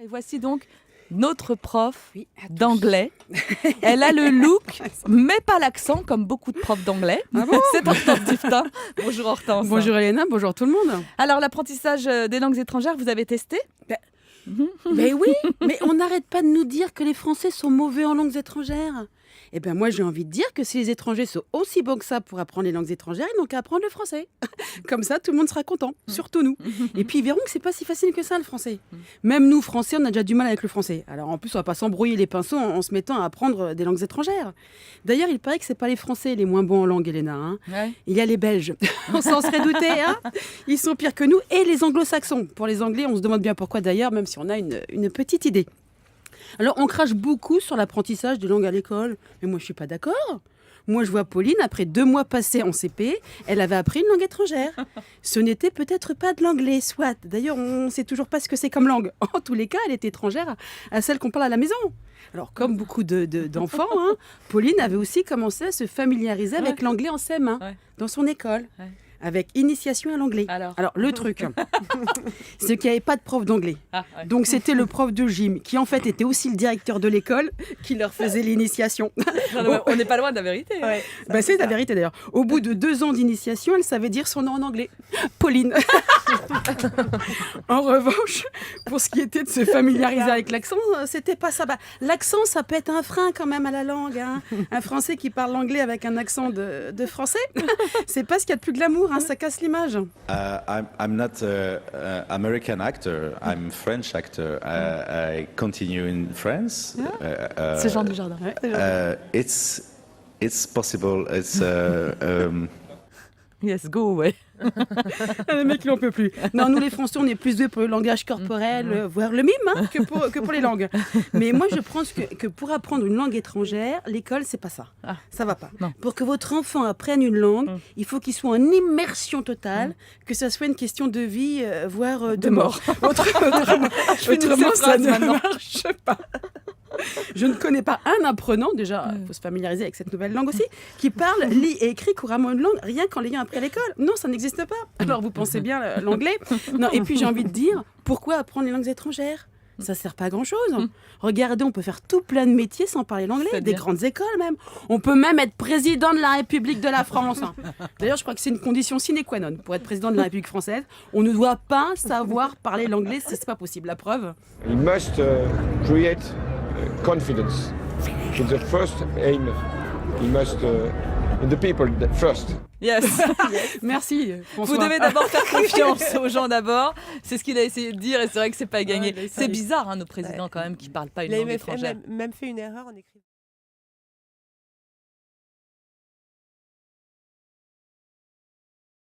Et voici donc notre prof Oui, à tous. d'anglais. Elle a le look, mais pas l'accent, comme beaucoup de profs d'anglais. Ah bon C'est Hortense Duftin. Bonjour Hortense. Bonjour Elena, bonjour tout le monde. Alors, l'apprentissage des langues étrangères, vous avez testé? Mais oui, mais on n'arrête pas de nous dire que les Français sont mauvais en langues étrangères. Eh bien moi j'ai envie de dire que si les étrangers sont aussi bons que ça pour apprendre les langues étrangères, ils n'ont qu'à apprendre le français. Comme ça tout le monde sera content, surtout nous. Et puis ils verront que c'est pas si facile que ça le français. Même nous Français on a déjà du mal avec le français. Alors en plus on va pas s'embrouiller les pinceaux en se mettant à apprendre des langues étrangères. D'ailleurs il paraît que c'est pas les Français les moins bons en langue, Elena. Hein. Ouais. Il y a les Belges, on s'en serait douté, hein. Ils sont pires que nous, et les anglo-saxons. Pour les Anglais, on se demande bien pourquoi d'ailleurs, même si on a une petite idée. Alors, on crache beaucoup sur l'apprentissage des langues à l'école, mais moi, je suis pas d'accord. Moi, je vois Pauline, après 2 mois passés en CP, elle avait appris une langue étrangère. Ce n'était peut-être pas de l'anglais, soit. D'ailleurs, on ne sait toujours pas ce que c'est comme langue. En tous les cas, elle était étrangère à celle qu'on parle à la maison. Alors, comme beaucoup d'enfants, hein, Pauline avait aussi commencé à se familiariser avec l'anglais en CM1, dans son école. Ouais. Avec initiation à l'anglais. Alors le truc, c'est qu'il n'y avait pas de prof d'anglais. Ah, ouais. Donc, c'était le prof de gym, qui en fait était aussi le directeur de l'école, qui leur faisait l'initiation. On n'est pas loin de la vérité. Hein. C'est la vérité d'ailleurs. Au bout de 2 ans d'initiation, elle savait dire son nom en anglais. Pauline. En revanche, pour ce qui était de se familiariser avec l'accent, c'était pas ça. L'accent, ça peut être un frein quand même à la langue. Hein. Un Français qui parle l'anglais avec un accent de Français, c'est pas ce qu'il y a de plus glamour. Hein, ça casse l'image. I'm not an American actor. I'm French actor. I continue in France. C'est Jean du Jardin. It's possible. It's Yes, go, ouais. Le mec, il n'en peut plus. Non, nous les Français, on est plus doués pour le langage corporel, voire le mime, hein, que pour les langues. Mais moi, je pense que pour apprendre une langue étrangère, l'école, c'est pas ça. Ah. Ça va pas. Non. Pour que votre enfant apprenne une langue, il faut qu'il soit en immersion totale, que ça soit une question de vie, voire de mort. Autrement, ça ne marche pas. Je ne connais pas un apprenant, déjà, il faut se familiariser avec cette nouvelle langue aussi, qui parle, lit et écrit couramment une langue, rien qu'en l'ayant appris à l'école. Non, ça n'existe pas. Alors vous pensez bien l'anglais. Non, et puis j'ai envie de dire, pourquoi apprendre les langues étrangères ? Ça sert pas à grand chose. Regardez, on peut faire tout plein de métiers sans parler l'anglais, des grandes écoles même. On peut même être président de la République de la France. D'ailleurs, je crois que c'est une condition sine qua non pour être président de la République française. On ne doit pas savoir parler l'anglais, c'est pas possible. La preuve. You must create confidence. It's the first aim. You must in the people first. Yes. Merci, François. Vous devez d'abord faire confiance aux gens d'abord. C'est ce qu'il a essayé de dire et c'est vrai que c'est pas gagné. Ouais, C'est bizarre, hein, nos présidents quand même qui parlent pas une Il langue avait étrangère. même fait une erreur en écrivant.